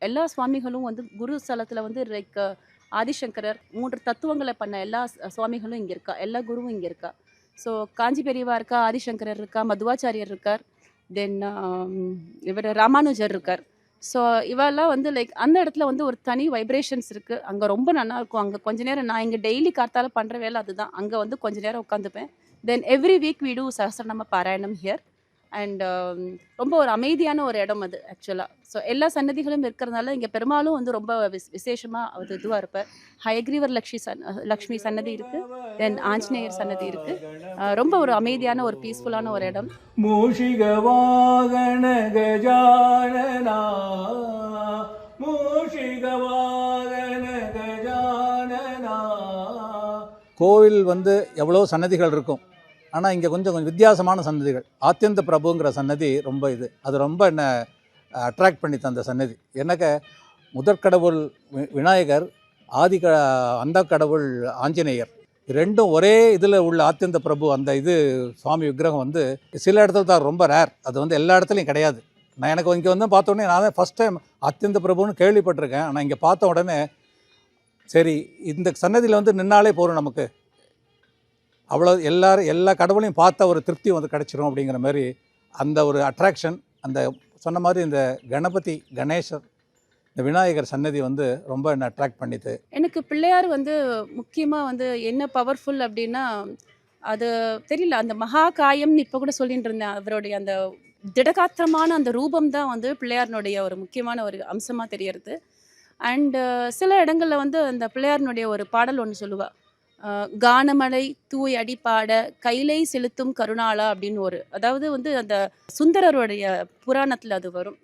எல்லா சுவாமிகளும் வந்து குரு ஸ்தலத்தில் வந்து லைக் ஆதிசங்கரர் 3 தத்துவங்களை பண்ண எல்லா சுவாமிகளும் இங்கே இருக்கா. எல்லா குருவும் இங்கே இருக்கா. ஸோ காஞ்சி பெரியவா இருக்கா, ஆதிசங்கரர் இருக்கா, மதுவாச்சாரியர் இருக்கார், தென் இவர் ராமானுஜர் இருக்கார். ஸோ இவெல்லாம் வந்து லைக் அந்த இடத்துல வந்து ஒரு தனி வைப்ரேஷன்ஸ் இருக்குது. அங்கே ரொம்ப நல்லா இருக்கும். அங்கே கொஞ்ச நேரம் நான் இங்கே டெய்லி கார்த்தால பண்ணுற வேலை அதுதான். அங்கே வந்து கொஞ்ச நேரம் உட்காந்துப்பேன். Then every week we do Sahasranama பாராயணம் ஹியர். அண்ட் ரொம்ப ஒரு அமைதியான ஒரு இடம் அது ஆக்சுவலாக. ஸோ எல்லா சன்னதிகளும் இருக்கிறதுனால இங்கே பெருமாளும் வந்து ரொம்ப விசேஷமாக அது இதுவாக இருப்பார். ஹயக்ரீவர் லக்ஷ்மி சன்னதி இருக்குது, தென் ஆஞ்சநேயர் சன்னதி இருக்குது. ரொம்ப ஒரு அமைதியான ஒரு பீஸ்ஃபுல்லான ஒரு இடம். மூஷிக வாகன கஜானனா மூஷிக வாகன கஜானனா. கோவில் வந்து எவ்வளோ சன்னதிகள் இருக்கும், ஆனால் இங்கே கொஞ்சம் வித்தியாசமான சன்னதிகள். ஆத்யந்த பிரபுங்கிற சன்னதி ரொம்ப அது ரொம்ப என்ன அட்ராக்ட் பண்ணி தந்த சன்னதி. எனக்கு முதற்கடவுள் விநாயகர், அந்த கடவுள் ஆஞ்சநேயர், ரெண்டும் ஒரே இதில் உள்ள ஆத்யந்த பிரபு அந்த சுவாமி விக்கிரகம் வந்து சில இடத்துல தான் ரொம்ப ரேர். அது வந்து எல்லா இடத்துலையும் கிடையாது. நான் எனக்கு இங்கே வந்து பார்த்தோன்னே நான் தான் ஃபஸ்ட் டைம் ஆத்யந்த பிரபுன்னு கேள்விப்பட்டிருக்கேன். ஆனால் இங்கே பார்த்த உடனே சரி இந்த சன்னதியில் வந்து நின்னாலே போகிறோம், நமக்கு அவ்வளோ எல்லா கடவுளையும் பார்த்த ஒரு திருப்தி வந்து கிடச்சிரும் அப்படிங்கிற மாதிரி அந்த ஒரு அட்ராக்ஷன். அந்த சொன்ன மாதிரி இந்த கணபதி, கணேசர், இந்த விநாயகர் சன்னதி வந்து ரொம்ப என்ன அட்ராக்ட் பண்ணிது. எனக்கு பிள்ளையார் வந்து முக்கியமாக வந்து என்ன பவர்ஃபுல் அப்படின்னா, அது தெரியல, அந்த மகா காயம்னு இப்போ கூட சொல்லிட்டு இருந்தேன். அவருடைய அந்த திடகாத்திரமான அந்த ரூபம் தான் வந்து பிள்ளையாரினுடைய ஒரு முக்கியமான ஒரு அம்சமாக தெரியறது. அண்டு சில இடங்களில் வந்து அந்த பிள்ளையாரினுடைய ஒரு பாடல் ஒன்று சொல்லுவாள், கானமலை தூய் அடிப்பாட கைலை செலுத்தும் கருணாளா அப்படின்னு அதாவது வந்து அந்த சுந்தரருடைய புராணத்தில் அது வரும்.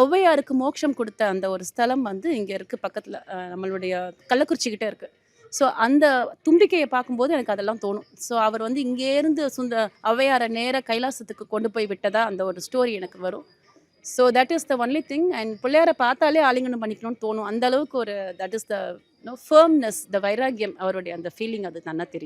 ஔவையாருக்கு மோட்சம் கொடுத்த அந்த ஒரு ஸ்தலம் வந்து இங்கே இருக்குது, பக்கத்தில் நம்மளுடைய கள்ளக்குறிச்சிக்கிட்டே இருக்குது. ஸோ அந்த தும்பிக்கையை பார்க்கும்போது எனக்கு அதெல்லாம் தோணும். ஸோ அவர் வந்து இங்கேருந்து ஔவையாரை நேராக கைலாசத்துக்கு கொண்டு போய் விட்டதா அந்த ஒரு ஸ்டோரி எனக்கு வரும். So that is the only thing. And பிள்ளையாரை பார்த்தாலே ஆலிங்கனம் பண்ணிக்கணும்னு தோணும். அந்த அளவுக்கு ஒரு தட் இஸ் த ஃபர்ம்னஸ், த வைராக்கியம், அவருடைய அந்த ஃபீலிங் அது நல்லா தெரியும்.